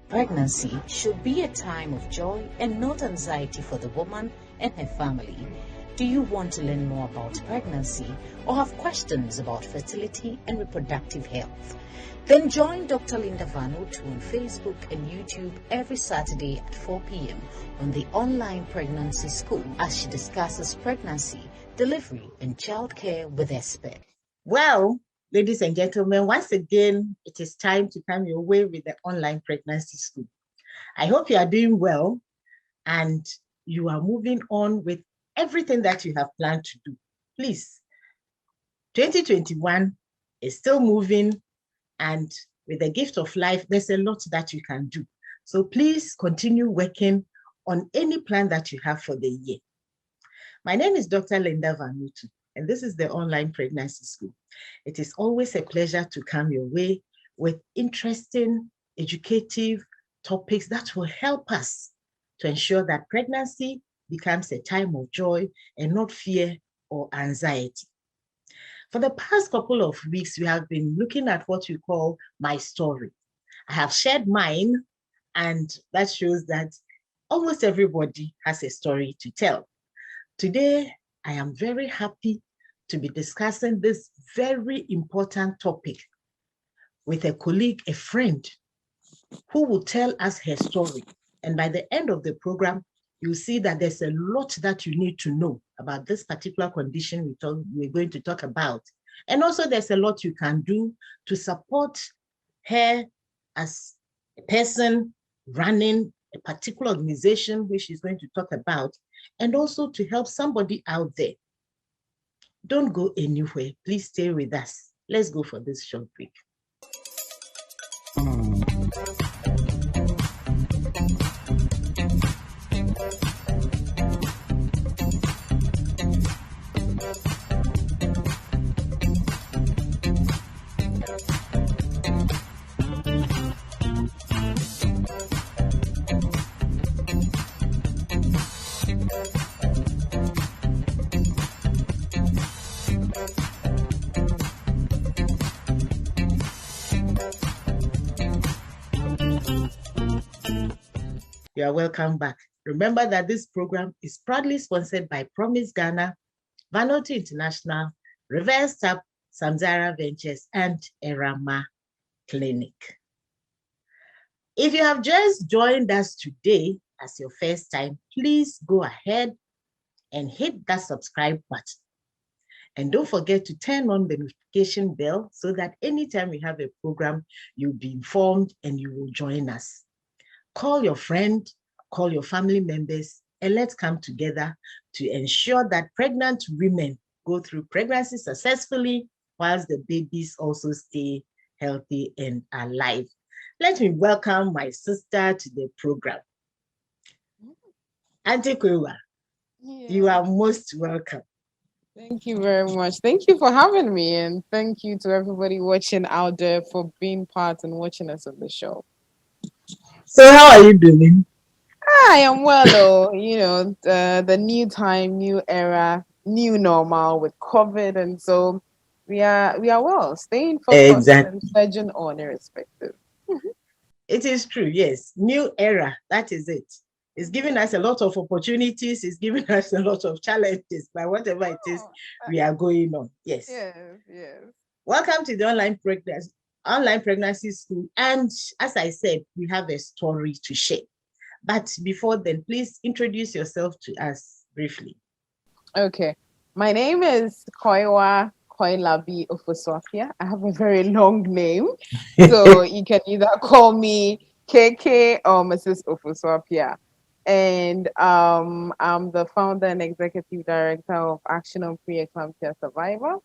Pregnancy should be a time of joy and not anxiety for the woman and her family. Do you want to learn more about pregnancy or have questions about fertility and reproductive health? Then join Dr. Linda Vanutu on Facebook and YouTube every Saturday at 4 p.m. on the online pregnancy school as she discusses pregnancy, delivery, and childcare with experts. Well, ladies and gentlemen, once again, it is time to come your way with the online pregnancy school. I hope you are doing well and you are moving on with everything that you have planned to do. Please, 2021 is still moving, and with the gift of life, there's a lot that you can do. So please continue working on any plan that you have for the year. My name is Dr. Linda Vanutu, and this is the online pregnancy school. It is always a pleasure to come your way with interesting, educative topics that will help us to ensure that pregnancy becomes a time of joy and not fear or anxiety. For the past couple of weeks, we have been looking at what we call my story. I have shared mine, and that shows that almost everybody has a story to tell. Today, I am very happy to be discussing this very important topic with a colleague, a friend, who will tell us her story. And by the end of the program, you'll see that there's a lot that you need to know about this particular condition we're going to talk about. And also there's a lot you can do to support her as a person running a particular organization, which she's going to talk about, and also to help somebody out there. Don't go anywhere. Please stay with us. Let's go for this short break. You are welcome back. Remember that this program is proudly sponsored by Promise Ghana, Vanuatu International, Reverse Tap, Samzara Ventures, and Erama Clinic. If you have just joined us today as your first time, please go ahead and hit that subscribe button. And don't forget to turn on the notification bell so that anytime we have a program, you'll be informed and you will join us. Call your friend, call your family members, and let's come together to ensure that pregnant women go through pregnancy successfully, whilst the babies also stay healthy and alive. Let me welcome my sister to the program. Auntie Kwewa, you are most welcome. Thank you very much. Thank you for having me, and thank you to everybody watching out there for being part and watching us on the show. So how are you doing? I am well, the new time, new era, new normal with COVID, and so we are well, staying focused and surging on irrespective. It is true, yes. New era, that is it. It's giving us a lot of opportunities, it's giving us a lot of challenges, but whatever it is, we are going on. Yes. Yes. Welcome to the online pregnancy school. And as I said, we have a story to share. But before then, please introduce yourself to us briefly. Okay. My name is Koiwa Koilabi Ofosuapea. I have a very long name. So you can either call me KK or Mrs. Ofosuapea. And I'm the founder and executive director of Action on Preeclampsia Survivor.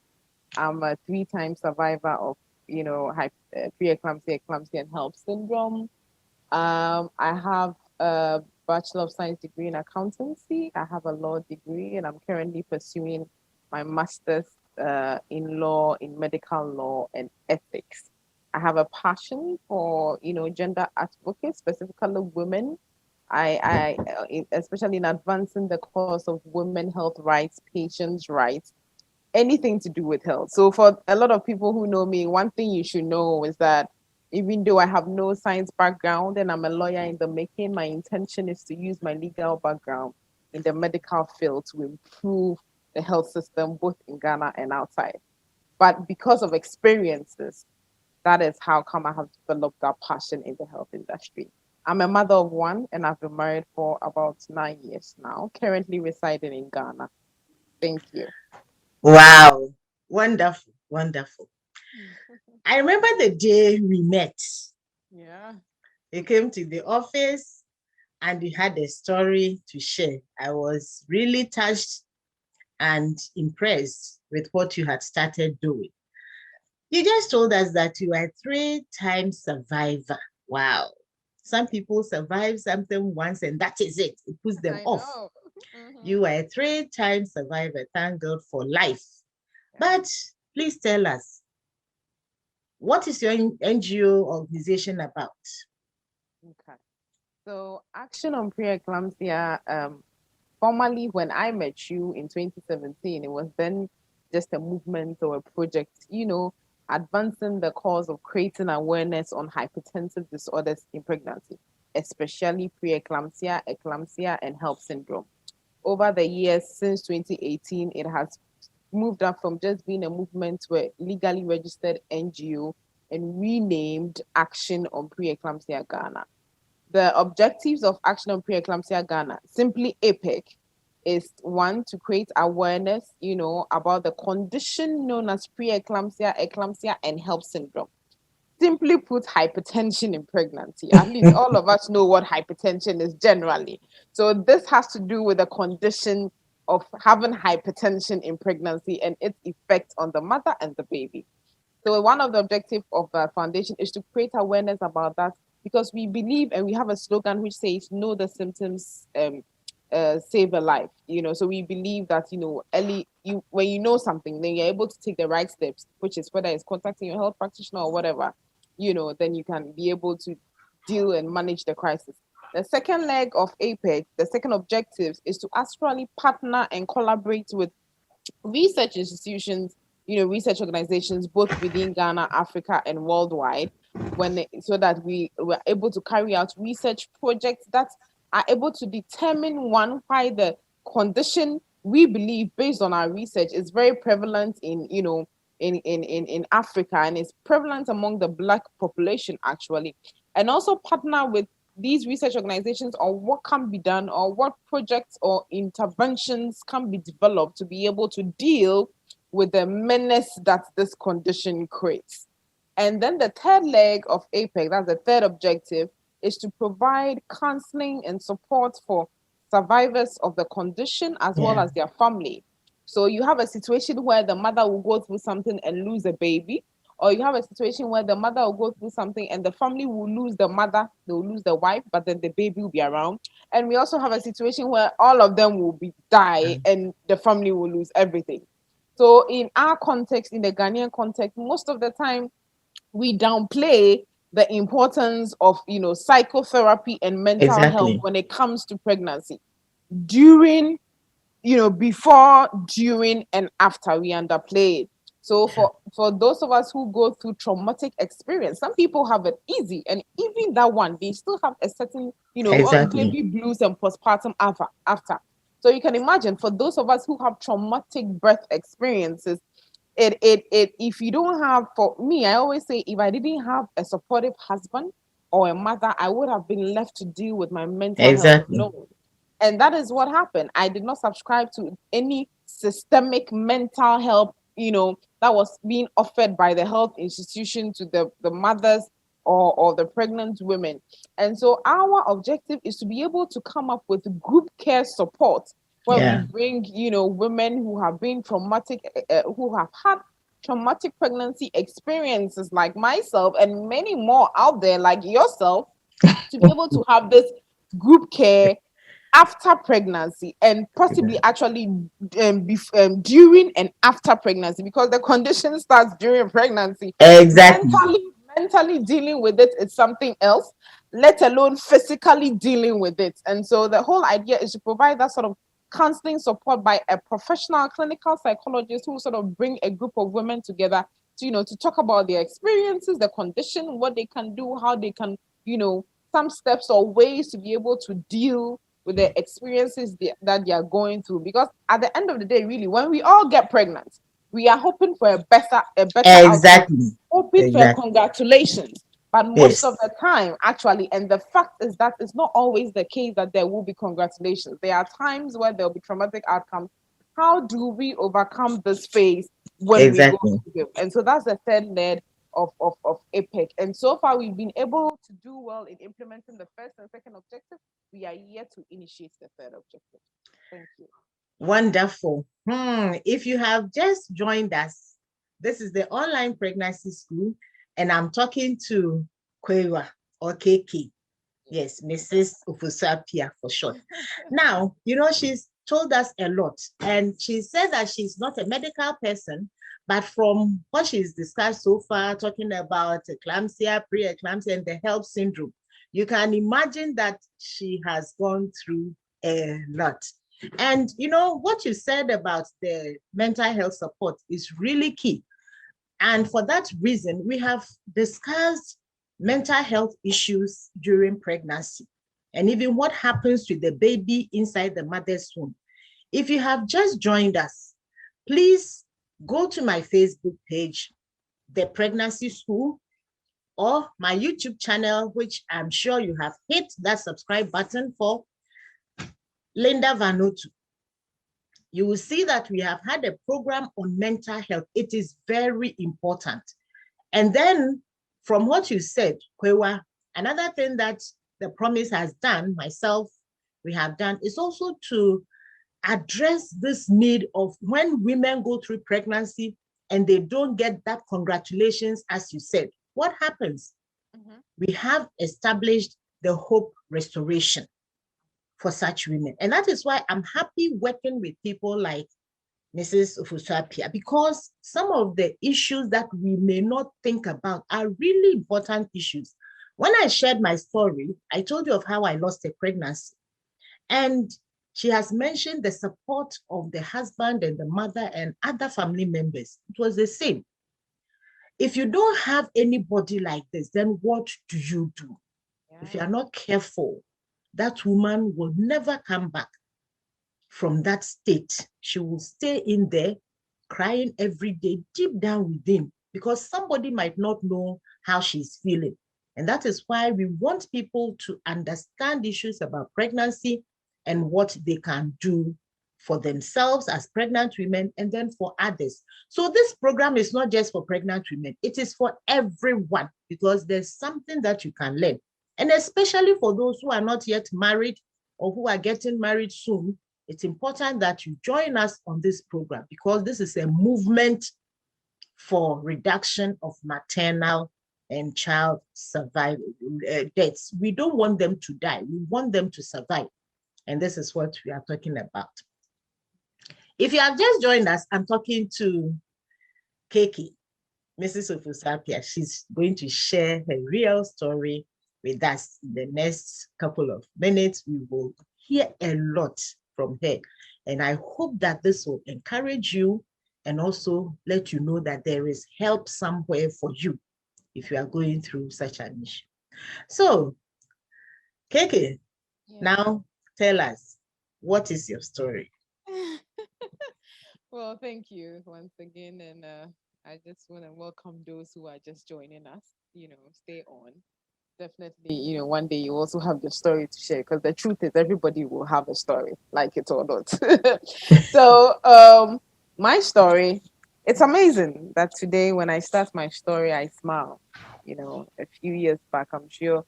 I'm a 3-time survivor of, Preeclampsia, Eclampsia and HELLP Syndrome. I have a Bachelor of Science degree in accountancy. I have a law degree, and I'm currently pursuing my master's in law, in medical law and ethics. I have a passion for, gender advocacy, specifically women. I especially in advancing the cause of women health rights, patients' rights, anything to do with health. So for a lot of people who know me, one thing you should know is that Even though I have no science background and I'm a lawyer in the making, my intention is to use my legal background in the medical field to improve the health system both in Ghana and outside. But because of experiences, that is how come I have developed that passion in the health industry. I'm a mother of one and I've been married for about 9 years now, currently residing in Ghana. Thank you. Wow. Wonderful. Wonderful. I remember the day we met. Yeah. You came to the office and you had a story to share. I was really touched and impressed with what you had started doing. You just told us that you are a 3-time survivor. Wow. Some people survive something once and that is it. It puts them I off. know. You are a 3-time survivor. Thank God for life. But please tell us, what is your NGO organization about? Okay. So Action on Preeclampsia, formally when I met you in 2017, it was then just a movement or a project, advancing the cause of creating awareness on hypertensive disorders in pregnancy, especially preeclampsia, eclampsia, and HELLP syndrome. Over the years since 2018, it has moved up from just being a movement to a legally registered NGO and renamed Action on Preeclampsia Ghana. The objectives of Action on Preeclampsia Ghana, simply APEC, is one, to create awareness, about the condition known as preeclampsia, eclampsia, and HELLP syndrome. Simply put, hypertension in pregnancy. At least all of us know what hypertension is generally. So this has to do with the condition of having hypertension in pregnancy and its effect on the mother and the baby. So one of the objectives of the foundation is to create awareness about that, because we believe and we have a slogan which says know the symptoms, save a life. So we believe that early, when you know something, then you're able to take the right steps, which is whether it's contacting your health practitioner or whatever. Then you can be able to deal and manage the crisis. The second leg of APEC, the second objective, is to actually partner and collaborate with research institutions, research organizations, both within Ghana, Africa, and worldwide, so that we were able to carry out research projects that are able to determine, one, why the condition, we believe based on our research, is very prevalent in Africa, and is prevalent among the Black population actually, and also partner with these research organizations on what can be done or what projects or interventions can be developed to be able to deal with the menace that this condition creates. And then the third leg of APEC, that's the third objective, is to provide counseling and support for survivors of the condition as well as their family. So you have a situation where the mother will go through something and lose a baby, or you have a situation where the mother will go through something and the family will lose the mother, they will lose the wife, but then the baby will be around. And we also have a situation where all of them will die and the family will lose everything. So in our context, in the Ghanaian context, most of the time we downplay the importance of psychotherapy and mental health when it comes to pregnancy. During, before, during, and after, we underplay it. So for those of us who go through traumatic experience, some people have it easy, and even that one, they still have a certain, baby blues and postpartum after. So you can imagine, for those of us who have traumatic birth experiences, it if you don't have, for me, I always say, if I didn't have a supportive husband or a mother, I would have been left to deal with my mental health alone. And that is what happened. I did not subscribe to any systemic mental health, that was being offered by the health institution to the mothers or the pregnant women. And so our objective is to be able to come up with group care support where we bring, women who have been traumatic, who have had traumatic pregnancy experiences like myself and many more out there like yourself, to be able to have this group care after pregnancy, and possibly actually during and after pregnancy, because the condition starts during pregnancy. Mentally dealing with it is something else, let alone physically dealing with it. And so the whole idea is to provide that sort of counseling support by a professional clinical psychologist who sort of bring a group of women together to talk about their experiences, the condition, what they can do, how they can, some steps or ways to be able to deal with the experiences that they are going through. Because at the end of the day, really, when we all get pregnant, we are hoping for a better outcome, Exactly. hoping for a Exactly. congratulations. But most of Yes. the time, actually, and the fact is that it's not always the case that there will be congratulations. There are times where there will be traumatic outcomes. How do we overcome this phase when we go Exactly. through them? And so that's the third leg of EPIC. And so far, we've been able to do well in implementing the first and second objective. We are yet to initiate the third objective. Thank you. Wonderful. If you have just joined us, this is the online pregnancy school, and I'm talking to Kwewa or KK. Yes, Mrs. Ofosuapea for short. Now, she's told us a lot, and she said that she's not a medical person, but from what she's discussed so far, talking about eclampsia, preeclampsia, and the HELLP syndrome, you can imagine that she has gone through a lot. And what you said about the mental health support is really key. And for that reason, we have discussed mental health issues during pregnancy and even what happens to the baby inside the mother's womb. If you have just joined us, please go to my Facebook page, The Pregnancy School, or my YouTube channel, which I'm sure you have hit that subscribe button for, Linda Vanutu. You will see that we have had a program on mental health. It is very important. And then from what you said, Kwewa, another thing that the Promise has done, myself, we have done, is also to address this need of when women go through pregnancy and they don't get that congratulations, as you said, what happens? We have established the Hope Restoration for such women. And that is why I'm happy working with people like Mrs. Ofosuapea, because some of the issues that we may not think about are really important issues. When I shared my story, I told you of how I lost a pregnancy. And she has mentioned the support of the husband and the mother and other family members. It was the same. If you don't have anybody like this, then what do you do? Yeah. If you are not careful, that woman will never come back from that state. She will stay in there crying every day, deep down within, because somebody might not know how she's feeling. And that is why we want people to understand issues about pregnancy and what they can do for themselves as pregnant women and then for others. So this program is not just for pregnant women, it is for everyone, because there's something that you can learn. And especially for those who are not yet married or who are getting married soon, it's important that you join us on this program, because this is a movement for reduction of maternal and child survival deaths. We don't want them to die. We want them to survive. And this is what we are talking about. If you have just joined us, I'm talking to Keke, Mrs. Ofosuapea. She's going to share her real story with us in the next couple of minutes. We will hear a lot from her. And I hope that this will encourage you and also let you know that there is help somewhere for you if you are going through such an issue. So, Keke, now tell us, what is your story? Well, thank you once again. And I just want to welcome those who are just joining us. Stay on. Definitely, one day you also have the story to share, because the truth is everybody will have a story, like it or not. So my story, it's amazing that today when I start my story, I smile. A few years back, I'm sure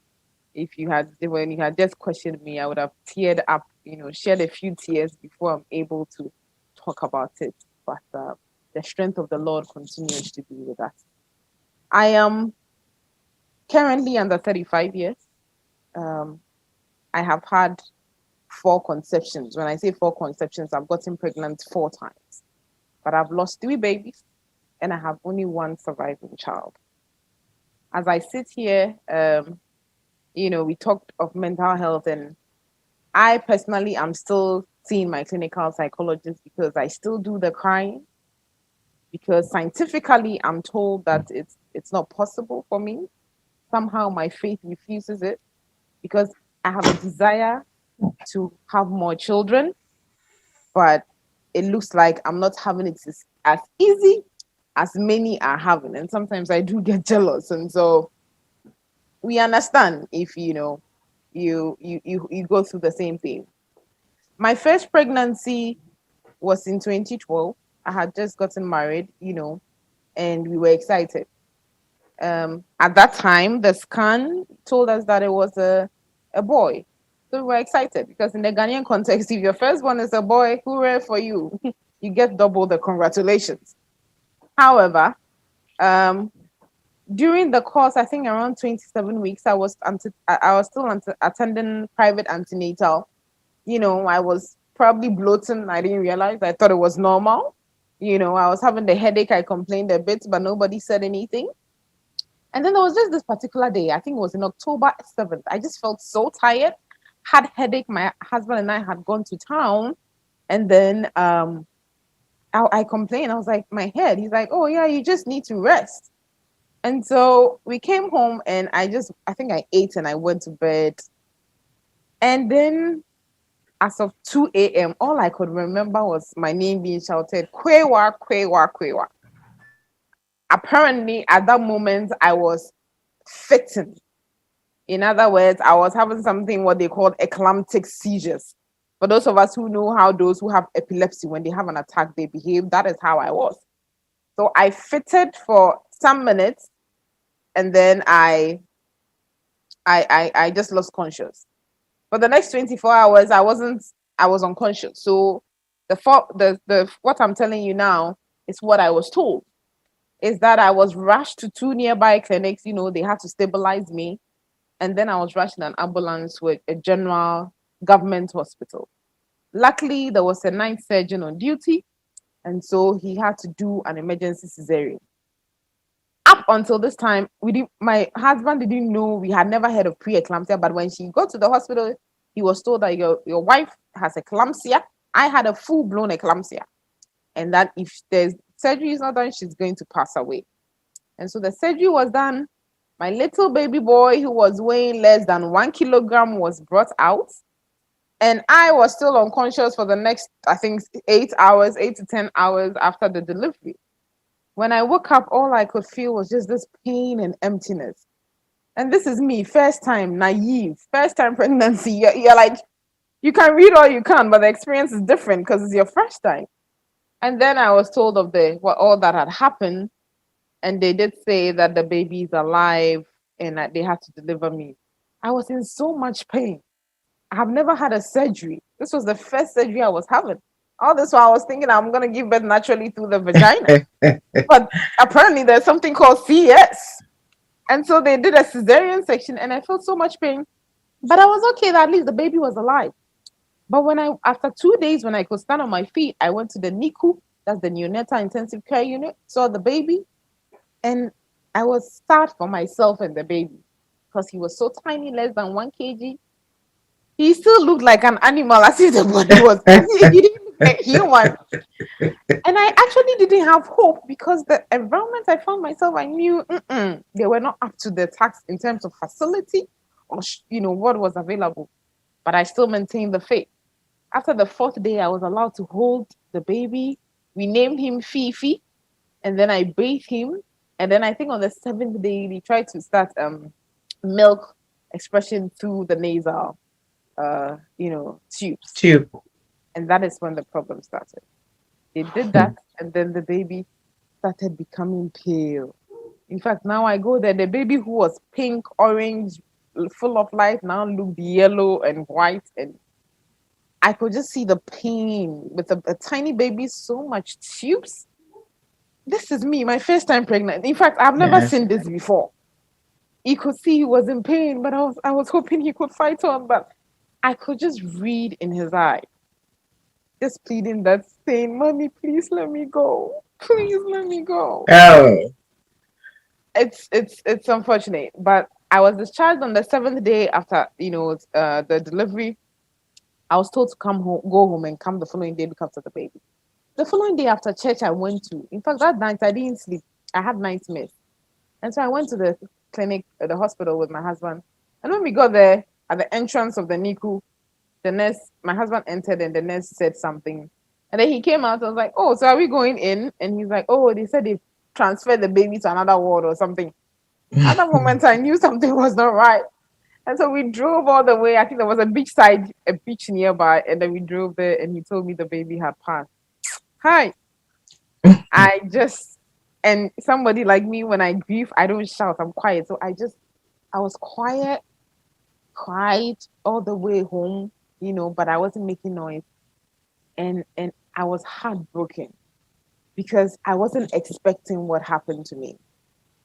when you had just questioned me, I would have teared up, shed a few tears before I'm able to talk about it. But the strength of the Lord continues to be with us. I am currently under 35 years. I have had 4 conceptions. When I say 4 conceptions, I've gotten pregnant 4 times. But I've lost 3 babies and I have only 1 surviving child. As I sit here, we talked of mental health, and I personally am still seeing my clinical psychologist because I still do the crying. because scientifically I'm told that it's not possible for me. Somehow my faith refuses it because I have a desire to have more children, but it looks like I'm not having it as easy as many are having. And sometimes I do get jealous. And so we understand if you go through the same thing. My first pregnancy was in 2012. I had just gotten married, and we were excited. At that time, the scan told us that it was a boy. So we were excited because in the Ghanaian context, if your first one is a boy, hooray for you. You get double the congratulations. However, um, during the course, I think around 27 weeks, I was still attending private antenatal. I was probably bloating. I didn't realize. I thought it was normal. I was having the headache. I complained a bit, but nobody said anything. And then there was just this particular day, I think it was in October 7th. I just felt so tired, had headache. My husband and I had gone to town. And then I complained. I was like, my head. He's like, oh, yeah, you just need to rest. And so we came home and I think I ate and I went to bed. And then as of 2 a.m., all I could remember was my name being shouted, Kwewa, Kwewa, Kwewa. Apparently, at that moment, I was fitting. In other words, I was having something what they call eclamptic seizures. For those of us who know how those who have epilepsy, when they have an attack, they behave, that is how I was. So I fitted for some minutes, and then I just lost conscious. For the next 24 hours, I was unconscious. So the what I'm telling you now is what I was told. Is that I was rushed to two nearby clinics. They had to stabilize me. And then I was rushed in an ambulance with a general government hospital. Luckily, there was a night surgeon on duty. And so he had to do an emergency cesarean. Up until this time, my husband didn't know, we had never heard of preeclampsia, but when she got to the hospital, he was told that your wife has eclampsia. I had a full-blown eclampsia. And that if the surgery is not done, she's going to pass away. And so the surgery was done. My little baby boy, who was weighing less than 1 kilogram, was brought out. And I was still unconscious for the next, I think, 8 to 10 hours after the delivery. When I woke up, all I could feel was just this pain and emptiness. And this is me, first time, naive, first time pregnancy. You're like, you can read all you can, but the experience is different because it's your first time. And then I was told of all that had happened. And they did say that the baby is alive and that they had to deliver me. I was in so much pain. I have never had a surgery. This was the first surgery I was having. All this while I was thinking I'm going to give birth naturally through the vagina. But apparently there's something called CS. And so they did a cesarean section and I felt so much pain. But I was okay that at least the baby was alive. But after 2 days, when I could stand on my feet, I went to the NICU, that's the neonatal intensive care unit, saw the baby. And I was sad for myself and the baby because he was so tiny, less than 1 kg. He still looked like an animal, as if the body was. He didn't look like human. And I actually didn't have hope because the environment I found myself, I knew they were not up to the task in terms of facility or what was available. But I still maintained the faith. After the 4th day, I was allowed to hold the baby. We named him Fifi, and then I bathed him. And then I think on the 7th day, they tried to start milk expression through the nasal, tube. And that is when the problem started. They did that, and then the baby started becoming pale. In fact, now I go there, the baby who was pink, orange, full of life, now looked yellow and white. And I could just see the pain with a tiny baby, so much tubes. This is me, my first time pregnant. In fact, I've never seen this before. He could see he was in pain, but I was hoping he could fight on, but I could just read in his eye, just pleading that, saying, "Mommy, please let me go. Please let me go." Oh. It's unfortunate, but I was discharged on the 7th day after the delivery. I was told to go home and come the following day look after the baby. The following day after church, I went to, in fact, that night I didn't sleep. I had nightmares. And so I went to the clinic, the hospital with my husband. And when we got there, at the entrance of the NICU, the nurse, my husband entered and the nurse said something. And then he came out. I was like, oh, so are we going in? And he's like, oh, they said they transferred the baby to another ward or something. At that moment, I knew something was not right. And so we drove all the way. I think there was a beach nearby. And then we drove there and he told me the baby had passed. Hi. I just, and somebody like me, when I grieve, I don't shout, I'm quiet. So I was quiet, cried all the way home, but I wasn't making noise. And I was heartbroken because I wasn't expecting what happened to me.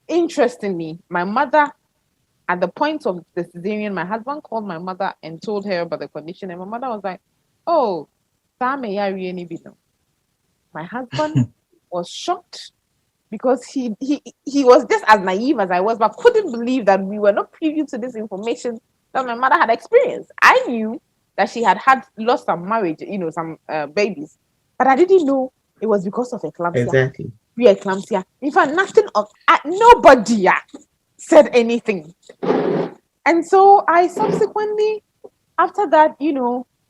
Interestingly, my mother, at the point of the cesarean, my husband called my mother and told her about the condition. And my mother was like, oh, my husband was shocked because he was just as naive as I was, but couldn't believe that we were not privy to this information that my mother had experienced. I knew that she had lost some marriage, some babies, but I didn't know it was because of eclampsia. Exactly. Preeclampsia. In fact, nobody said anything. And so I subsequently, after that,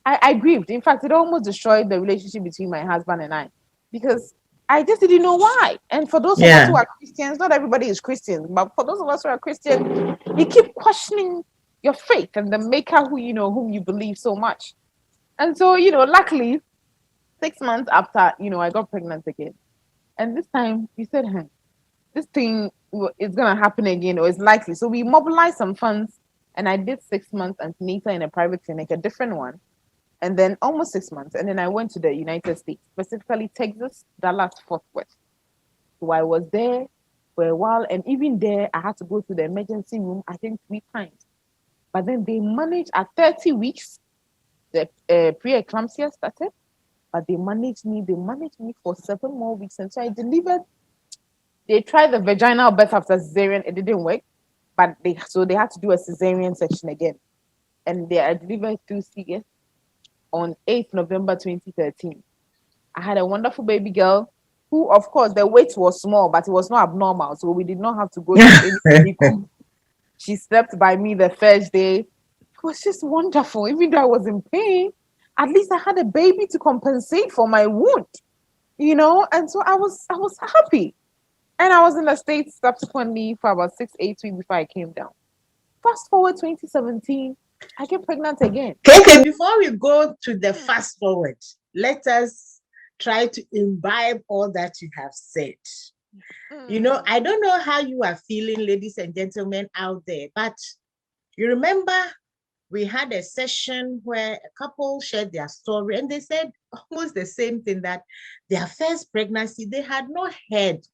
I grieved. In fact, it almost destroyed the relationship between my husband and I because I just didn't know why. And for those of us who are Christians, not everybody is Christian, but for those of us who are Christian, you keep questioning your faith and the maker whom you believe so much. And so, luckily, 6 months after, I got pregnant again. And this time we said, hey, this thing is going to happen again, or it's likely. So we mobilized some funds and I did 6 months antenatal in a private clinic, a different one. And then almost 6 months. And then I went to the United States, specifically Texas, Dallas, Fort Worth. So I was there for a while. And even there, I had to go to the emergency room, I think 3 times. But then they managed at 30 weeks, the preeclampsia started. But they managed me for 7 more weeks. And so I delivered. They tried the vaginal birth after cesarean. It didn't work. But they had to do a cesarean section again. And I delivered through CS on 8th November 2013. I had a wonderful baby girl who, of course, the weight was small, but it was not abnormal. So we did not have to go to any. She slept by me the first day. It was just wonderful. Even though I was in pain, at least I had a baby to compensate for my wound, and so I was happy. And I was in the States subsequently for about 6-8 weeks before I came down. Fast forward 2017, I get pregnant again. Okay, before we go to the fast forward, let us try to imbibe all that you have said. I don't know how you are feeling, ladies and gentlemen out there, but you remember we had a session where a couple shared their story and they said almost the same thing, that their first pregnancy, they had not heard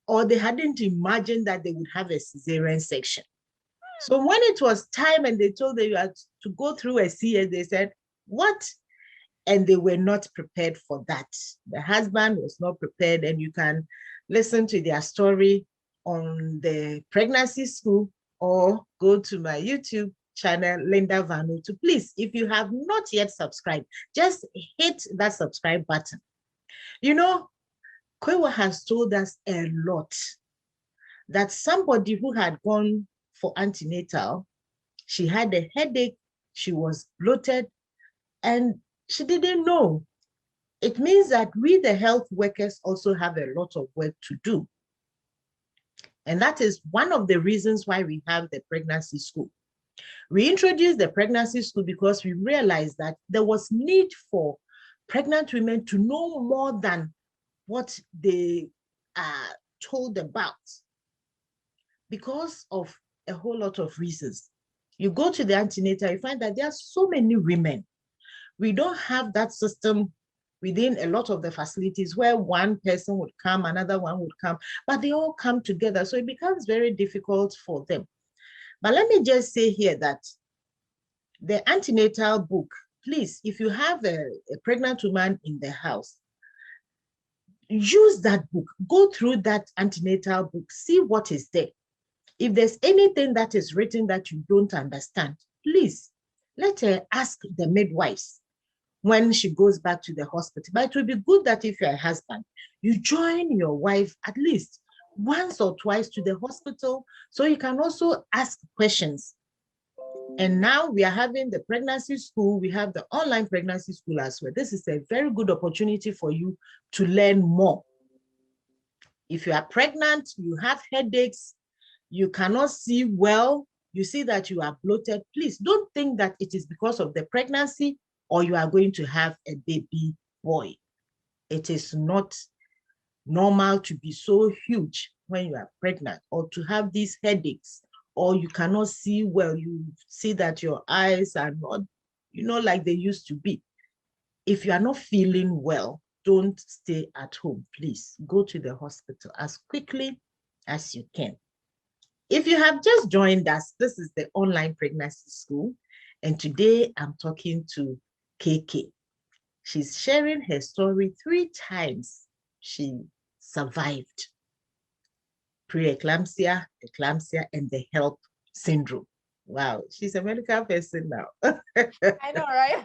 or they hadn't imagined that they would have a cesarean section. So when it was time and they told them you had to go through a CS, they said, what? And they were not prepared for that. The husband was not prepared, and you can listen to their story on the pregnancy school or go to my YouTube channel, Linda Vanutu. Please, if you have not yet subscribed, just hit that subscribe button. Kwewa has told us a lot that somebody who had gone for antenatal, she had a headache, she was bloated, and she didn't know. It means that we, the health workers, also have a lot of work to do. And that is one of the reasons why we have the pregnancy school. We introduced the pregnancy school because we realized that there was need for pregnant women to know more than what they are told about, because of a whole lot of reasons. You go to the antenatal, you find that there are so many women. We don't have that system within a lot of the facilities where one person would come, another one would come, but they all come together. So it becomes very difficult for them. But let me just say here that the antenatal book, please, if you have a pregnant woman in the house, use that book, go through that antenatal book, see what is there. If there's anything that is written that you don't understand, please let her ask the midwives. when she goes back to the hospital. But it will be good that if you're a husband, you join your wife at least once or twice to the hospital so you can also ask questions. And now we are having the pregnancy school. We have the online pregnancy school as well. This is a very good opportunity for you to learn more. If you are pregnant, you have headaches, you cannot see well, you see that you are bloated, please don't think that it is because of the pregnancy or you are going to have a baby boy. It is not normal to be so huge when you are pregnant or to have these headaches or you cannot see well. You see that your eyes are not, like they used to be. If you are not feeling well, don't stay at home. Please go to the hospital as quickly as you can. If you have just joined us, this is the online pregnancy school. And today I'm talking to KK. She's sharing her story 3 times she survived preeclampsia, eclampsia, and the HELLP syndrome. Wow, she's a medical person now. I know, right?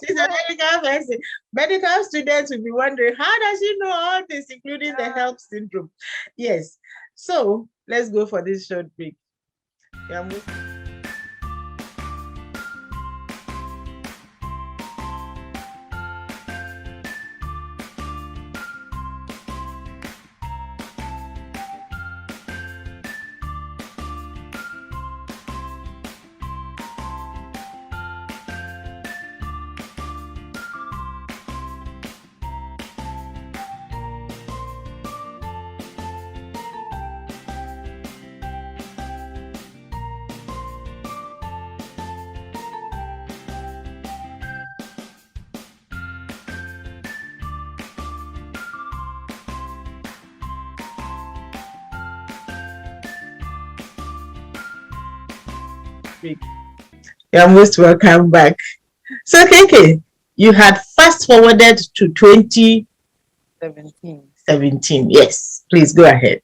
She's a medical person. Medical students will be wondering, how does she know all this, including the HELLP syndrome? Yes. So let's go for this short break. You're most welcome back. So, KK, you had fast forwarded to 2017. Yes, please go ahead.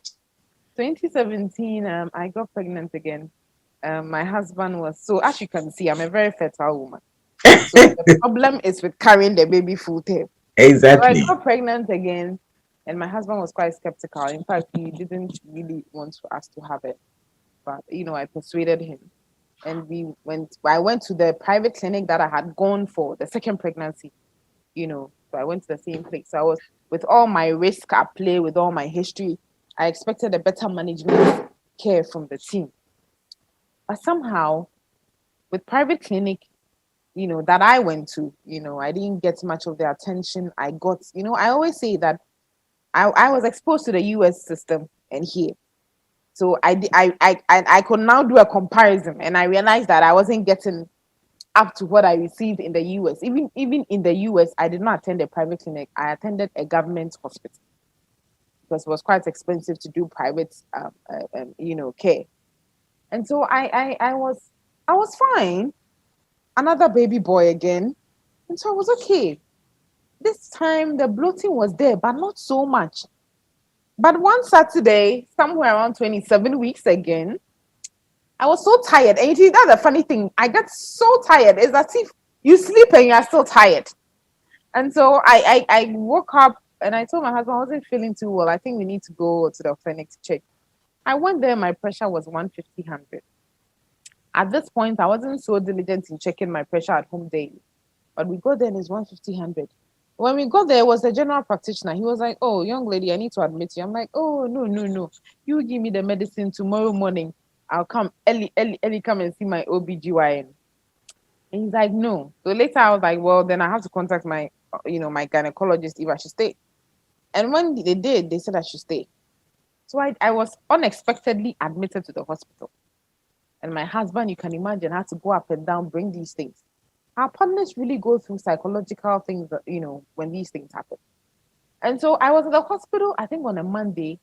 2017, I got pregnant again. My husband was, so as you can see, I'm a very fertile woman. So the problem is with carrying the baby full term. Exactly. So I got pregnant again, and my husband was quite skeptical. In fact, he didn't really want us to have it. But, I persuaded him. And I went to the private clinic that I had gone for the second pregnancy, so I went to the same place. So I was, with all my risk at play, with all my history, I expected a better management care from the team. But somehow, with private clinic, that I went to, I didn't get much of the attention I got. I always say that I was exposed to the US system and here. So I could now do a comparison, and I realized that I wasn't getting up to what I received in the US. Even in the US, I did not attend a private clinic. I attended a government hospital because it was quite expensive to do private, care. And so I was fine. Another baby boy again, and so I was okay. This time the bloating was there, but not so much. But one Saturday, somewhere around 27 weeks again, I was so tired. And you see, that's the funny thing. I got so tired. It's as if you sleep and you are still tired. And so I woke up and I told my husband I wasn't feeling too well. I think we need to go to the clinic to check. I went there. My pressure was 150/100. At this point, I wasn't so diligent in checking my pressure at home daily. But we got there and it's 150/100. When we got there, it was the general practitioner. He was like, "Oh, young lady, I need to admit you." I'm like, "Oh, no. You give me the medicine tomorrow morning. I'll come early, come and see my OBGYN." And he's like, "No." So later I was like, "Well, then I have to contact my, my gynecologist if I should stay." And when they did, they said I should stay. So I was unexpectedly admitted to the hospital. And my husband, you can imagine, had to go up and down, bring these things. Our partners really go through psychological things, when these things happen. And so I was at the hospital, I think on a Monday,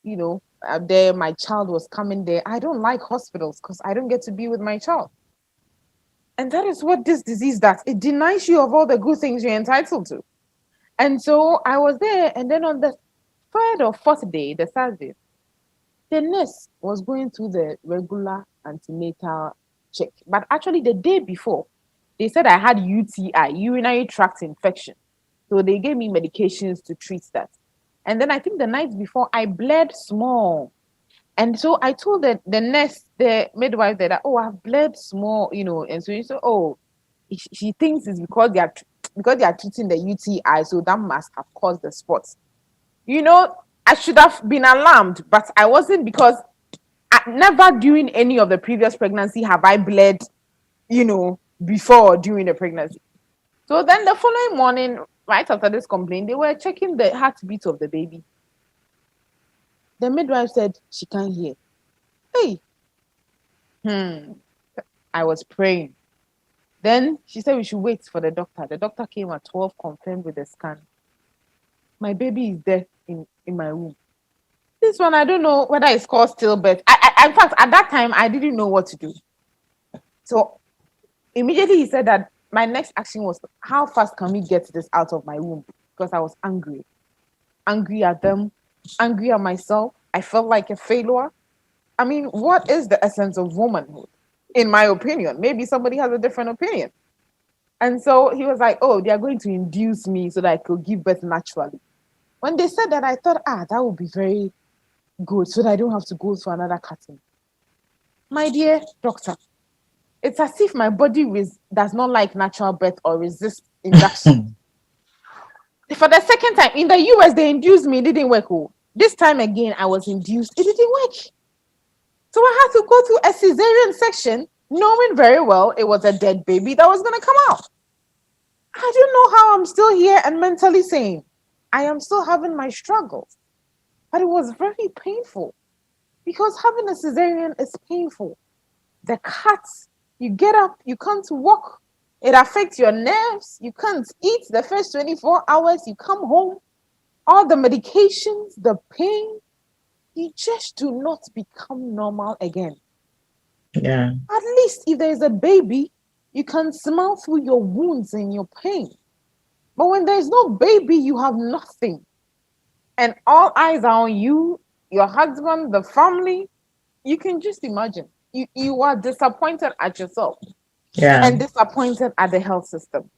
there, my child was coming there. I don't like hospitals because I don't get to be with my child. And that is what this disease does. It denies you of all the good things you're entitled to. And so I was there, and then on the 3rd or 4th day, the Thursday, the nurse was going through the regular antenatal check. But actually the day before, They said I had UTI, urinary tract infection. So they gave me medications to treat that. And then I think the night before I bled small. And so I told the nurse, the midwife that, oh, I've bled small, and so she said, oh, she thinks it's because they are treating the UTI, so that must have caused the spots. I should have been alarmed, but I wasn't, because never during any of the previous pregnancy have I bled, before or during the pregnancy. So then the following morning, right after this complaint, they were checking the heartbeat of the baby. The midwife said she can't hear. Hey, I was praying. Then she said we should wait for the doctor. The doctor came at 12, confirmed with the scan. My baby is there in my womb. This one, I don't know whether it's called stillbirth. In fact, at that time, I didn't know what to do. So immediately he said that my next action was, how fast can we get this out of my womb? Because I was angry. Angry at them, angry at myself. I felt like a failure. I mean, what is the essence of womanhood? In my opinion, maybe somebody has a different opinion. And so he was like, oh, they are going to induce me so that I could give birth naturally. When they said that, I thought, that would be very good so that I don't have to go through another cutting. My dear doctor, it's as if my body does not like natural birth or resist induction. For the second time, in the US, they induced me, it didn't work. This time again, I was induced, it didn't work. So I had to go through a cesarean section, knowing very well it was a dead baby that was going to come out. I don't know how I'm still here and mentally sane. I am still having my struggles. But it was very painful, because having a cesarean is painful. The cuts, you get up, you can't walk. It affects your nerves. You can't eat the first 24 hours. You come home, all the medications, the pain, you just do not become normal again. Yeah. At least if there is a baby, you can smile through your wounds and your pain. But when there's no baby, you have nothing. And all eyes are on you, your husband, the family. You can just imagine. You are disappointed at yourself. Yeah. And disappointed at the health system.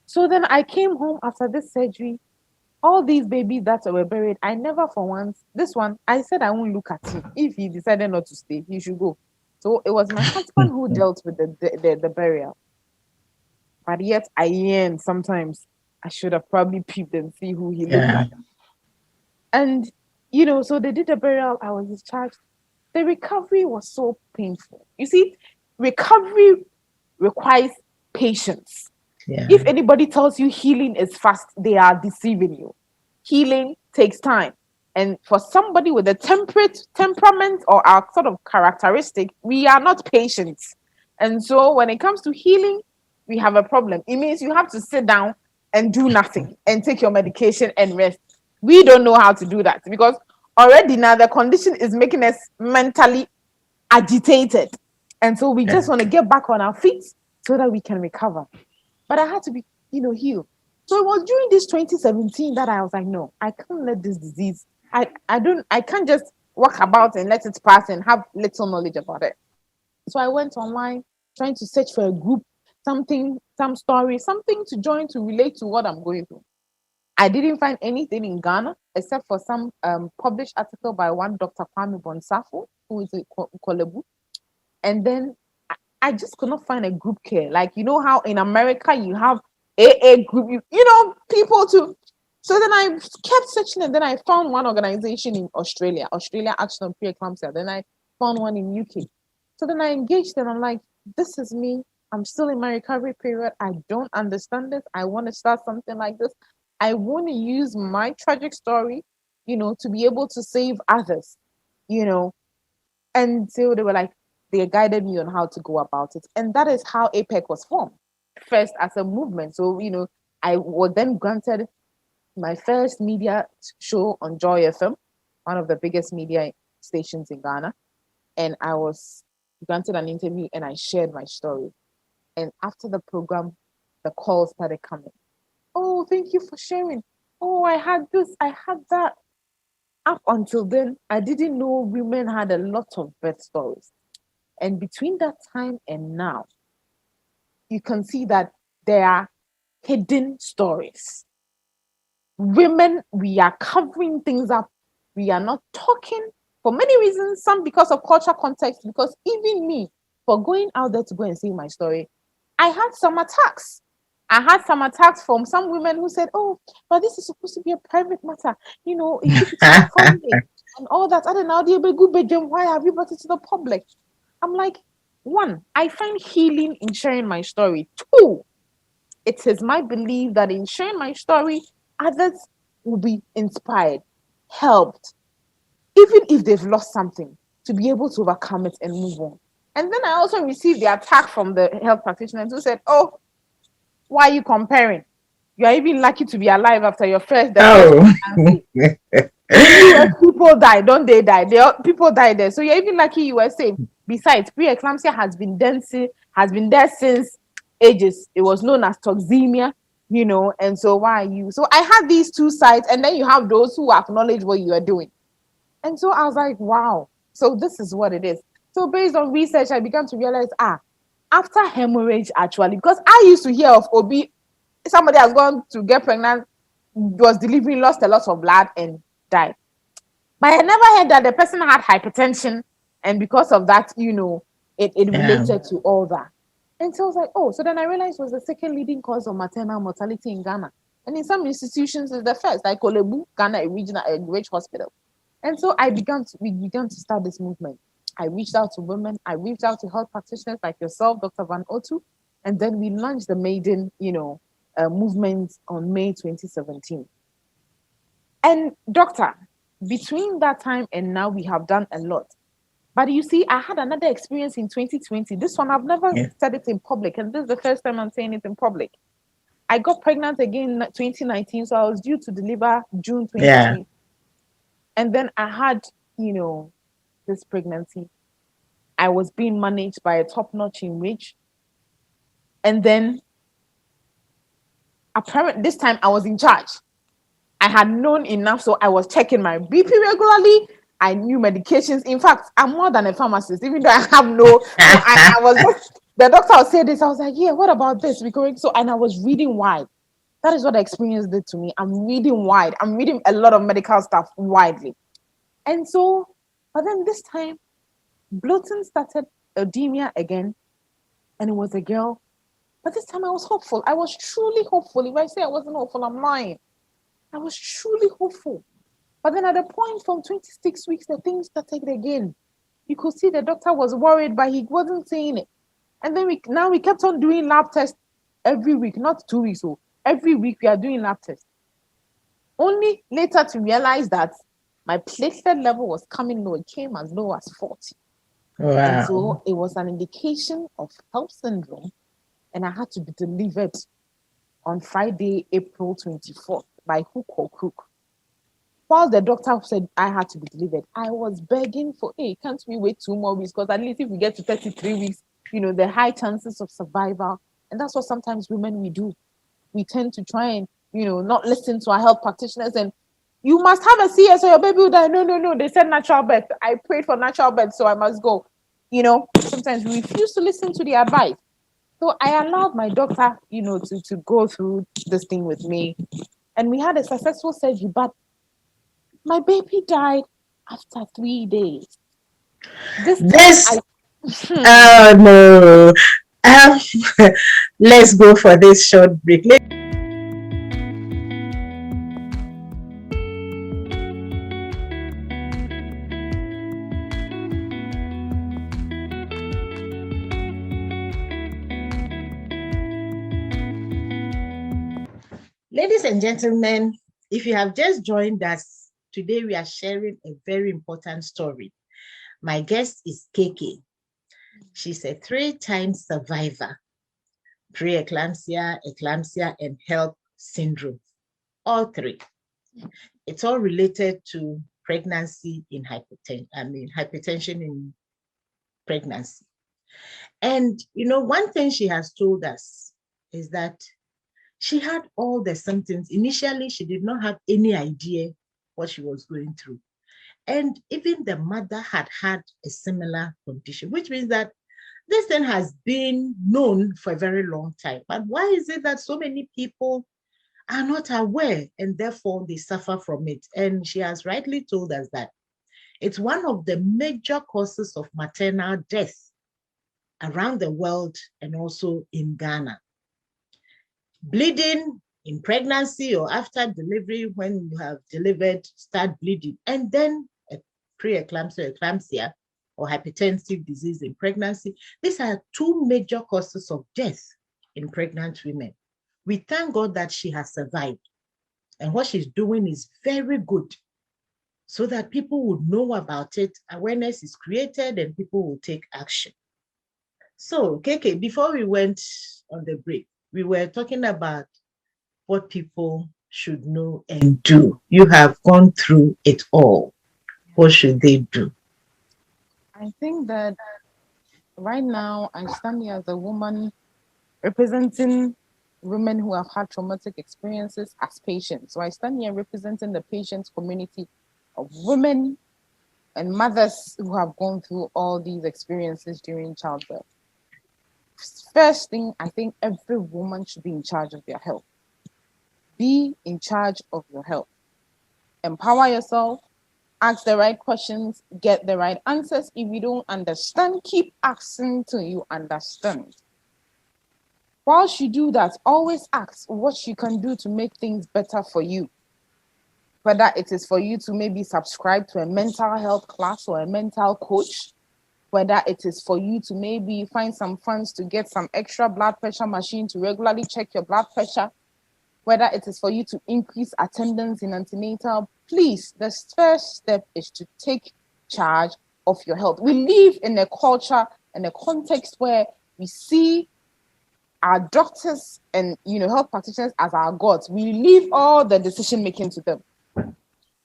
So then I came home after this surgery. All these babies that were buried, I never for once, this one, I said I won't look at him. If he decided not to stay, he should go. So it was my husband who dealt with the burial. But yet I yearn sometimes. I should have probably peeped and see who he looked like. And, so they did the burial. I was discharged. The recovery was so painful. You see, recovery requires patience. Yeah. If anybody tells you healing is fast, they are deceiving you. Healing takes time. And for somebody with a temperament or our sort of characteristic, we are not patient. And so when it comes to healing, we have a problem. It means you have to sit down and do nothing and take your medication and rest. We don't know how to do that, because already now the condition is making us mentally agitated. And so we just want to get back on our feet so that we can recover. But I had to be, healed. So it was during this 2017 that I was like, no, I can't let this disease, I can't just walk about and let it pass and have little knowledge about it. So I went online trying to search for a group, something, some story, something to join to relate to what I'm going through. I didn't find anything in Ghana except for some published article by one Dr. Kwame Bonsafo, who is in Kolebu. And then I just could not find a group care. Like, how in America you have AA group, people to. So then I kept searching, and then I found one organization in Australia Action on Preeclampsia. Then I found one in UK. So then I engaged them. I'm like, this is me. I'm still in my recovery period. I don't understand this. I want to start something like this. I want to use my tragic story, to be able to save others, And so they were like, they guided me on how to go about it. And that is how APEC was formed, first as a movement. So, I was then granted my first media show on Joy FM, one of the biggest media stations in Ghana. And I was granted an interview and I shared my story. And after the program, the calls started coming. Oh, thank you for sharing. Oh, I had this, I had that. Up until then, I didn't know women had a lot of birth stories. And between that time and now, you can see that there are hidden stories. Women, we are covering things up. We are not talking for many reasons. Some because of cultural context, because even me, for going out there to go and say my story, I had some attacks. I had some attacks from some women who said, "Oh, but this is supposed to be a private matter. You know, you keep it to your family and all that. I don't know. Why have you brought it to the public?" I'm like, one, I find healing in sharing my story. Two, it is my belief that in sharing my story, others will be inspired, helped, even if they've lost something, to be able to overcome it and move on. And then I also received the attack from the health practitioners who said, "Oh, why are you comparing? You are even lucky to be alive after your first pregnancy. In the US, people die, don't they die? People die there. So you're even lucky you were safe. Besides, preeclampsia has been there since ages. It was known as toxemia, you know, and so why are you?" So I had these two sides, and then you have those who acknowledge what you are doing. And so I was like, wow, so this is what it is. So based on research, I began to realize, after hemorrhage, actually, because I used to hear of OB, somebody has gone to get pregnant, was delivering, lost a lot of blood, and died. But I never heard that the person had hypertension, and because of that, you know, it related to all that. And so I was like, oh, so then I realized it was the second leading cause of maternal mortality in Ghana. And in some institutions, it's the first, like Olebu, Ghana, a regional, a great hospital. And so we began to start this movement. I reached out to women, I reached out to health practitioners like yourself, Dr. Van Otu, and then we launched the maiden, movement on May 2017. And doctor, between that time and now, we have done a lot. But you see, I had another experience in 2020. This one, I've never said it in public, and this is the first time I'm saying it in public. I got pregnant again in 2019, so I was due to deliver June 2020. Yeah. And then I had, this pregnancy. I was being managed by a top-notch in Ridge. And then, apparently, this time I was in charge. I had known enough, so I was checking my BP regularly. I knew medications. In fact, I'm more than a pharmacist, even though I have no. I was just, the doctor would say this. I was like, yeah, what about this? And I was reading wide. That is what the experience did to me. I'm reading wide. I'm reading a lot of medical stuff widely. And so, but then this time, bloating started, edema again, and it was a girl. But this time I was hopeful. I was truly hopeful. If I say I wasn't hopeful, I'm lying. I was truly hopeful. But then at the point from 26 weeks, the thing started again. You could see the doctor was worried, but he wasn't saying it. And then we kept on doing lab tests every week, not 2 weeks. So every week we are doing lab tests. Only later to realize that my platelet level was coming low. It came as low as 40. Wow. And so it was an indication of HELLP syndrome. And I had to be delivered on Friday, April 24th by hook or crook. While the doctor said I had to be delivered, I was begging for, hey, can't we wait 2 more weeks? Because at least if we get to 33 weeks, the high chances of survival. And that's what sometimes women we do. We tend to try and, not listen to our health practitioners and you must have a CS or your baby will die. No. They said natural birth. I prayed for natural birth, so I must go. Sometimes we refuse to listen to the advice. So I allowed my doctor, to go through this thing with me. And we had a successful surgery, but my baby died after 3 days. Oh no. Let's go for this short break. Ladies and gentlemen, if you have just joined us, today we are sharing a very important story. My guest is KK. She's a 3-time survivor, Preeclampsia, Eclampsia, and HELLP Syndrome. All 3. It's all related to pregnancy in hypertension in pregnancy. And, one thing she has told us is that she had all the symptoms. Initially, she did not have any idea what she was going through. And even the mother had a similar condition, which means that this thing has been known for a very long time. But why is it that so many people are not aware and therefore they suffer from it? And she has rightly told us that it's one of the major causes of maternal death around the world and also in Ghana. Bleeding in pregnancy or after delivery, when you have delivered, start bleeding, and then preeclampsia, eclampsia, or hypertensive disease in pregnancy. These are two major causes of death in pregnant women. We thank God that she has survived. And what she's doing is very good, so that people would know about it, awareness is created, and people will take action. So, KK, before we went on the break, we were talking about what people should know and do. You have gone through it all. What should they do? I think that right now I stand here as a woman representing women who have had traumatic experiences as patients. So I stand here representing the patients community of women and mothers who have gone through all these experiences during childbirth. First thing, I think every woman should be in charge of their health. Be in charge of your health. Empower yourself. Ask the right questions, get the right answers. If you don't understand, keep asking till you understand. Whilst you do that, always ask what you can do to make things better for you. Whether it is for you to maybe subscribe to a mental health class or a mental coach, whether it is for you to maybe find some funds to get some extra blood pressure machine to regularly check your blood pressure, whether it is for you to increase attendance in antenatal, please, the first step is to take charge of your health. We live in a culture and a context where we see our doctors and health practitioners as our gods. We leave all the decision making to them.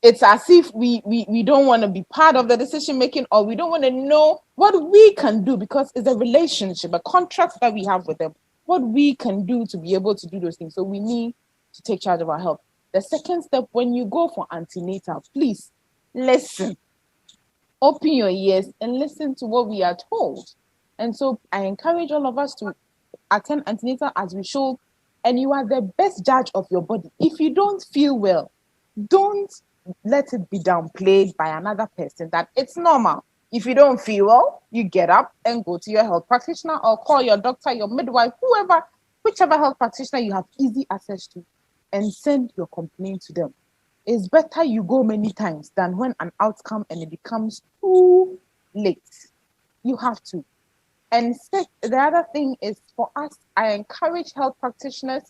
It's as if we don't want to be part of the decision making, or we don't want to know what we can do, because it's a relationship, a contract that we have with them, what we can do to be able to do those things. So we need to take charge of our health. The second step, when you go for antenatal, please listen. Open your ears and listen to what we are told. And so I encourage all of us to attend antenatal as we should. And you are the best judge of your body. If you don't feel well, don't let it be downplayed by another person that it's normal. If you don't feel well, you get up and go to your health practitioner or call your doctor, your midwife, whichever health practitioner you have easy access to, and send your complaint to them. It's better you go many times than when an outcome and it becomes too late. You have to. And the other thing is, for us, I encourage health practitioners.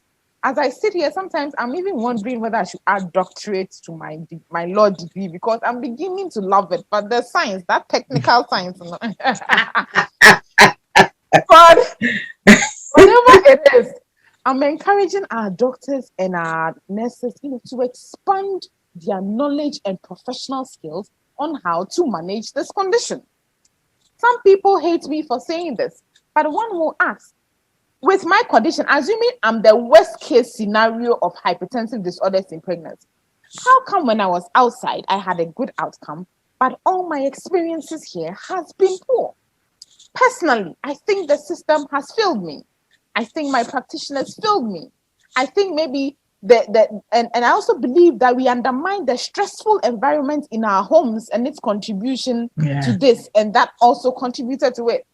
As I sit here, sometimes I'm even wondering whether I should add doctorate to my law degree, because I'm beginning to love it. But the science, that technical science, but whatever it is, I'm encouraging our doctors and our nurses, to expand their knowledge and professional skills on how to manage this condition. Some people hate me for saying this, but one will ask, with my condition, assuming I'm the worst case scenario of hypertensive disorders in pregnancy, how come when I was outside, I had a good outcome, but all my experiences here has been poor? Personally, I think the system has failed me. I think my practitioners failed me. I think maybe and I also believe that we undermine the stressful environment in our homes and its contribution to this, and that also contributed to it.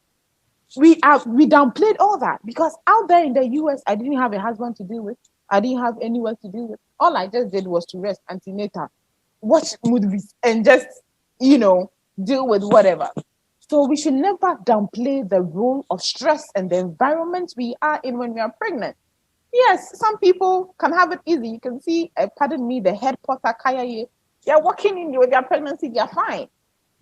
We downplayed all that, because out there in the US, I didn't have a husband to deal with. I didn't have anyone to deal with. All I just did was to rest, antenatal, watch movies, and just, deal with whatever. So we should never downplay the role of stress and the environment we are in when we are pregnant. Yes, some people can have it easy. You can see, pardon me, the head porter, Kaya, they're walking in with their pregnancy, they're fine.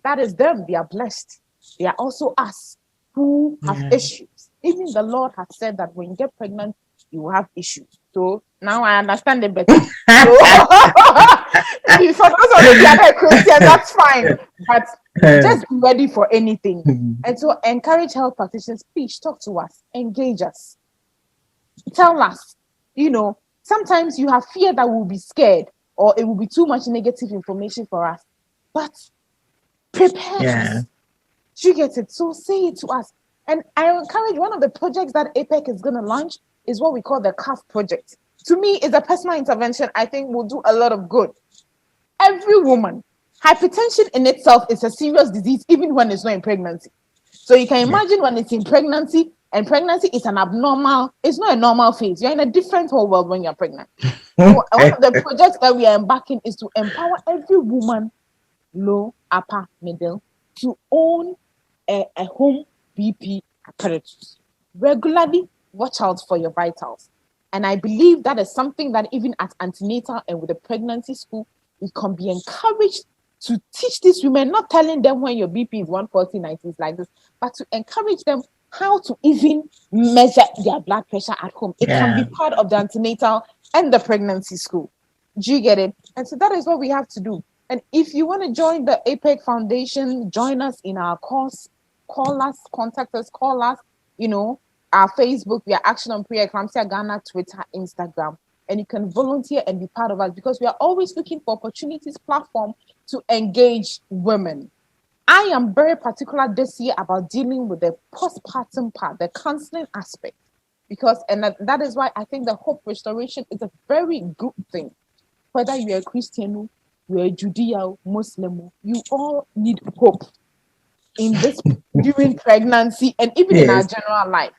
That is them, they are blessed. They are also us who have issues. Even the Lord has said that when you get pregnant, you will have issues. So now I understand it better. So, for those of the other Christians, that's fine. But just be ready for anything. And so encourage health practitioners, please talk to us, engage us. Tell us, sometimes you have fear that we'll be scared or it will be too much negative information for us. But prepare us. You get it? So say it to us. And I encourage one of the projects that APEC is going to launch is what we call the CAF project. To me, it's a personal intervention I think will do a lot of good. Every woman, hypertension in itself is a serious disease, even when it's not in pregnancy. So you can imagine when it's in pregnancy, and pregnancy is an abnormal, it's not a normal phase. You're in a different whole world when you're pregnant. So one of the projects that we are embarking is to empower every woman, low, upper, middle, to own a home BP apparatus. Regularly watch out for your vitals. And I believe that is something that even at antenatal and with the pregnancy school, we can be encouraged to teach these women, not telling them when your BP is 140, 90 is like this, but to encourage them how to even measure their blood pressure at home. It can be part of the antenatal and the pregnancy school. Do you get it? And so that is what we have to do. And if you want to join the APEC Foundation, join us in our course, call us, contact us, call us, our Facebook, we are Action on Preeclampsia Ghana, Twitter, Instagram. And you can volunteer and be part of us because we are always looking for opportunities, platform to engage women. I am very particular this year about dealing with the postpartum part, the counseling aspect, because, and that is why I think the hope restoration is a very good thing. Whether you're a Christian, you're a Judeo, Muslim, you all need hope in this during pregnancy and even in our general life.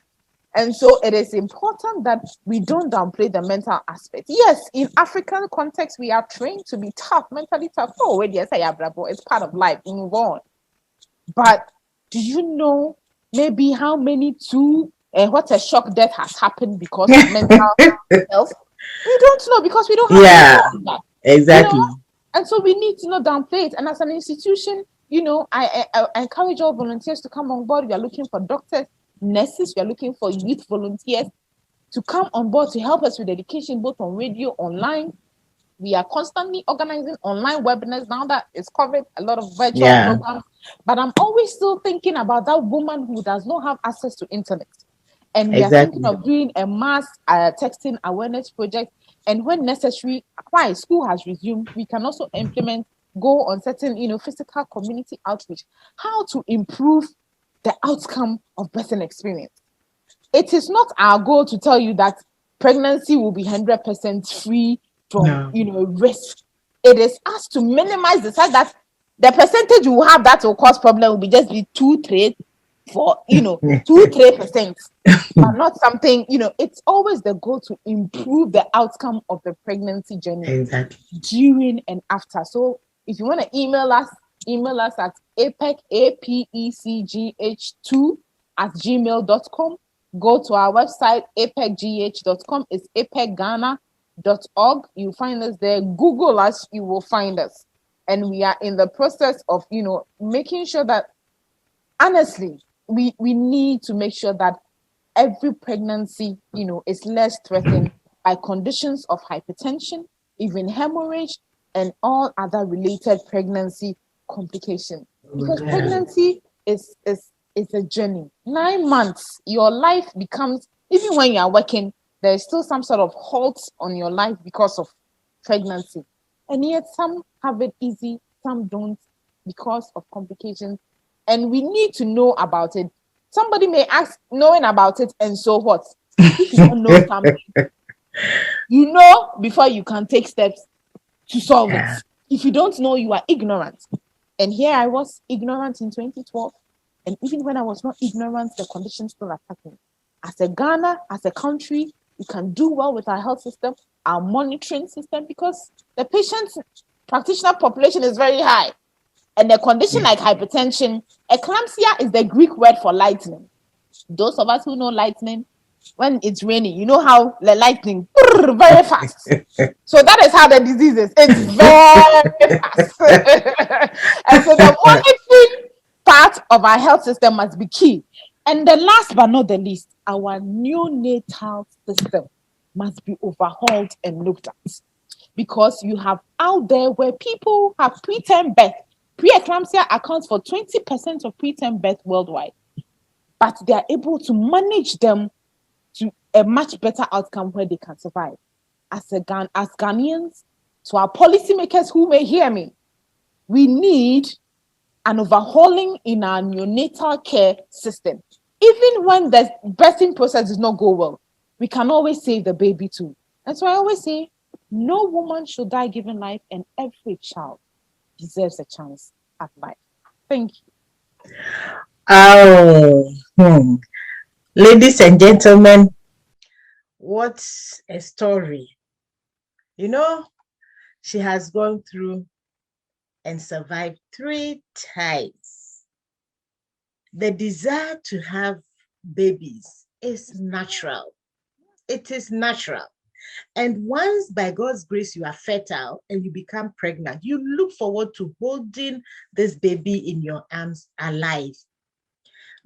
And so it is important that we don't downplay the mental aspect. Yes, in African context, we are trained to be tough, mentally tough. Oh, wait, yes, it's part of life. Move on. But do you know maybe how many what a shock death has happened because of mental health? We don't know because we don't have that. Exactly. And so we need to downplay it. And as an institution, I encourage all volunteers to come on board. We are looking for doctors, nurses, we are looking for youth volunteers to come on board to help us with education, both on radio, online. We are constantly organizing online webinars now that it's COVID, a lot of virtual programs. But I'm always still thinking about that woman who does not have access to internet. And we are thinking of doing a mass texting awareness project. And when necessary, while school has resumed, we can also go on certain, physical community outreach, how to improve the outcome of birthing experience. It is not our goal to tell you that pregnancy will be 100% free from, risk. It is us to minimize the fact that the percentage you will have that will cause problem will be 2-3%, but not something, it's always the goal to improve the outcome of the pregnancy journey during and after. So if you want to email us at apec, apecgh2@gmail.com. Go to our website, apecgh.com. It's apecghana.org. You find us there. Google us, you will find us. And we are in the process of, making sure that, honestly, we need to make sure that every pregnancy, is less threatened by conditions of hypertension, even hemorrhage, and all other related pregnancy complications. Because pregnancy is a journey. 9 months, your life becomes, even when you are working, there's still some sort of halt on your life because of pregnancy. And yet some have it easy, some don't because of complications. And we need to know about it. Somebody may ask, knowing about it, and so what? If you don't know something, before you can take steps to solve it. If you don't know, you are ignorant. And here I was ignorant in 2012. And even when I was not ignorant, the conditions still attacked me. As a Ghana, as a country, we can do well with our health system, our monitoring system, because the practitioner population is very high. And a condition like hypertension, eclampsia is the Greek word for lightning. Those of us who know lightning, when it's raining, you know how the lightning very fast. So that is how the disease is. It's very fast. And so the monitoring part of our health system must be key. And the last but not the least, our neonatal system must be overhauled and looked at. Because you have out there where people have preterm birth. Preeclampsia accounts for 20% of preterm birth worldwide. But they are able to manage them to a much better outcome where they can survive. As Ghanaians, to our policymakers who may hear me, we need an overhauling in our neonatal care system. even when the birthing process does not go well, we can always save the baby too. And so I always say, no woman should die giving life, and every child deserves a chance at life. Thank you. Oh, ladies and gentlemen, what a story. You know, she has gone through and survived 3 times. The desire to have babies is natural. It is natural. And once by God's grace you are fertile and you become pregnant, you look forward to holding this baby in your arms alive.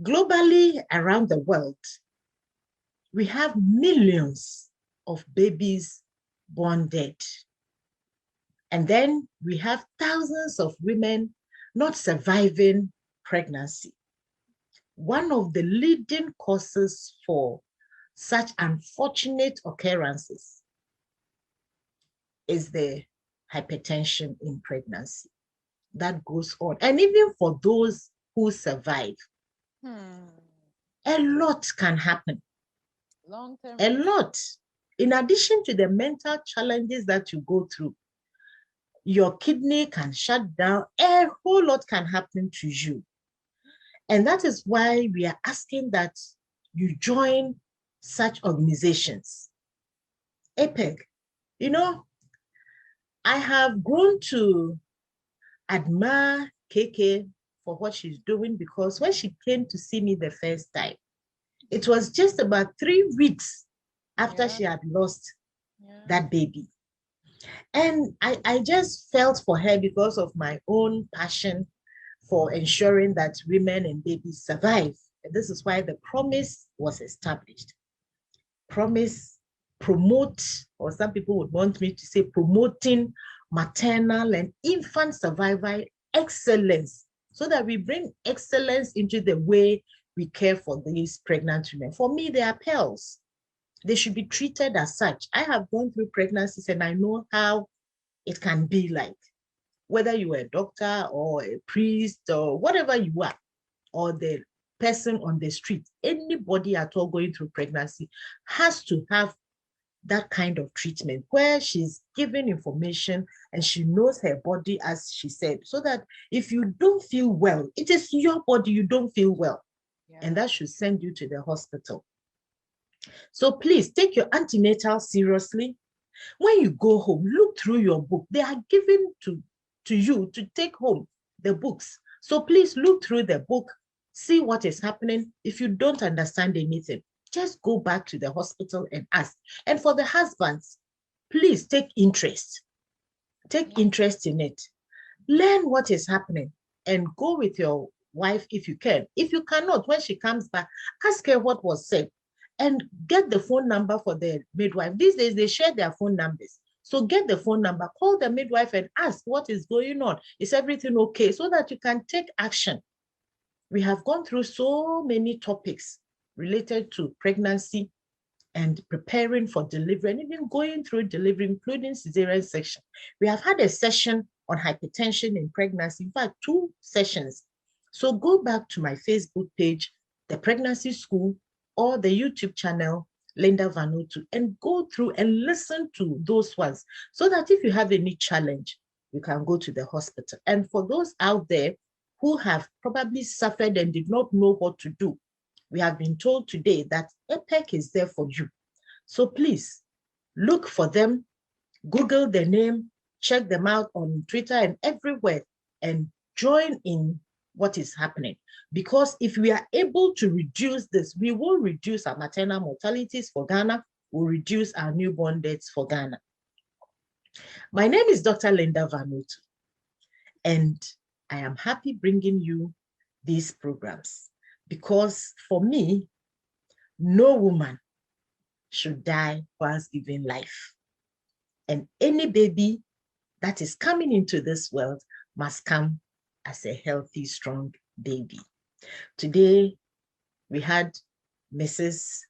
Globally, around the world, we have millions of babies born dead. And then we have thousands of women not surviving pregnancy. One of the leading causes for such unfortunate occurrences is the hypertension in pregnancy that goes on. And even for those who survive, a lot can happen. Long-term. A lot. In addition to the mental challenges that you go through, your kidney can shut down. A whole lot can happen to you. And that is why we are asking that you join such organizations. APEC, you know, I have grown to admire KK for what she's doing, because when she came to see me the first time, it was just about 3 weeks after she had lost that baby. And I just felt for her because of my own passion for ensuring that women and babies survive. And this is why the Promise was established. Promise promote, or some people would want me to say promoting maternal and infant survival excellence, so that we bring excellence into the way we care for these pregnant women. For me, they are pearls. They should be treated as such. I have gone through pregnancies and I know how it can be like, whether you are a doctor or a priest or whatever you are, or the person on the street, anybody at all going through pregnancy has to have that kind of treatment where she's given information and she knows her body, as she said, so that if you don't feel well, it is your body, you don't feel well. And that should send you to the hospital. So please take your antenatal seriously. When you go home, look through your book. They are given to you to take home, the books. So please look through the book, see what is happening. If you don't understand anything, just go back to the hospital and ask. And for the husbands, please take interest. Take interest in it. Learn what is happening and go with your wife if you can. If you cannot, when she comes back, ask her what was said and get the phone number for the midwife. These days, they share their phone numbers. So get the phone number, call the midwife and ask what is going on. Is everything okay? So that you can take action. We have gone through so many topics related to pregnancy and preparing for delivery, and even going through delivery, including cesarean section. We have had a session on hypertension in pregnancy, in fact, 2 sessions. So go back to my Facebook page, the Pregnancy School, or the YouTube channel, Linda Vanutu, and go through and listen to those ones, so that if you have any challenge, you can go to the hospital. And for those out there who have probably suffered and did not know what to do, we have been told today that APEC is there for you. So please look for them, Google their name, check them out on Twitter and everywhere, and join in what is happening. Because if we are able to reduce this, we will reduce our maternal mortalities for Ghana, we'll reduce our newborn deaths for Ghana. My name is Dr. Linda Vanutu, and I am happy bringing you these programs, because for me, no woman should die whilst giving life. And any baby that is coming into this world must come as a healthy, strong baby. Today, we had Mrs.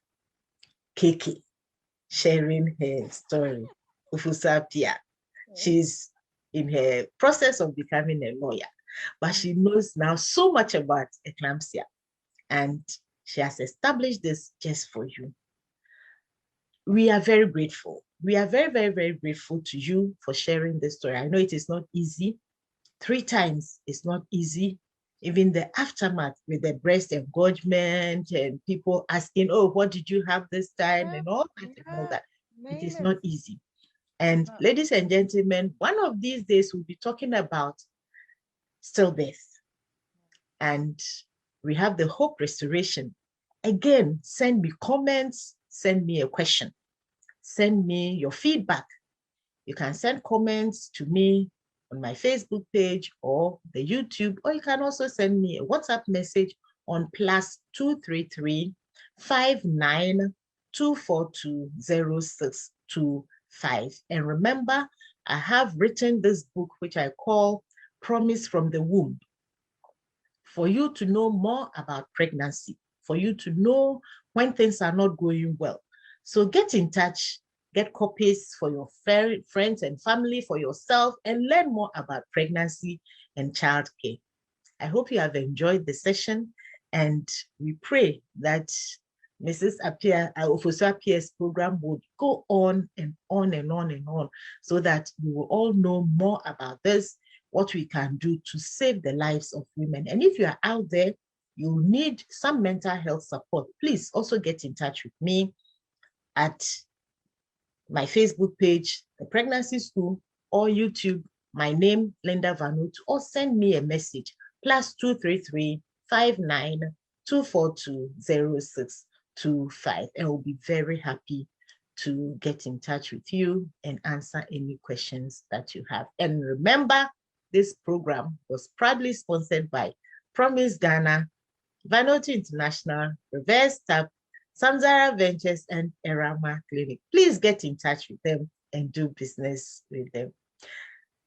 KK sharing her story, Ofosuapea. She's in her process of becoming a lawyer, but she knows now so much about eclampsia. And She has established this just for you. We are very grateful. We are very, very, very grateful to you for sharing this story. I know it is not easy. 3 times is not easy. Even the aftermath with the breast engorgement and people asking, oh, what did you have this time? And all that and all that. It is not easy. And ladies and gentlemen, one of these days we'll be talking about stillbirth. And we have the hope restoration. Again, send me comments, send me a question, send me your feedback. You can send comments to me on my Facebook page or the YouTube, or you can also send me a WhatsApp message on +233 59 242 0625. And remember, I have written this book, which I call Promise from the Womb, for you to know more about pregnancy, for you to know when things are not going well. So get in touch, get copies for your friends and family, for yourself, and learn more about pregnancy and childcare. I hope you have enjoyed the session, and we pray that Mrs. Ofosuapea's program would go on and on and on and on, so that we will all know more about this, what we can do to save the lives of women. And if you are out there, you need some mental health support, please also get in touch with me at my Facebook page, The Pregnancy School, or YouTube, my name, Linda Vanut, or send me a message, +233 59 242 0625. And we'll be very happy to get in touch with you and answer any questions that you have. And remember, this program was proudly sponsored by Promise Ghana, Vanuatu International, Reverse Tap, Samzara Ventures, and Erama Clinic. Please get in touch with them and do business with them.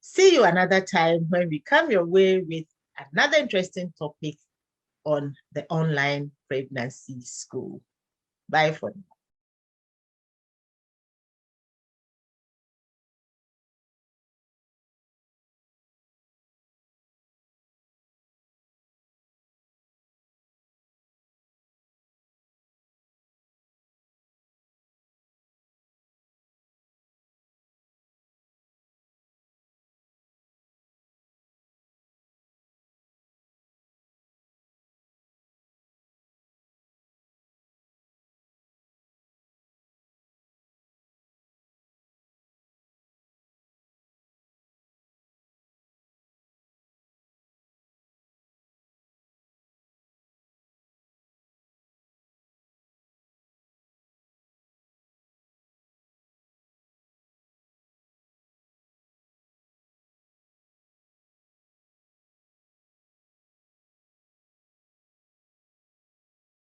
See you another time when we come your way with another interesting topic on the online pregnancy school. Bye for now.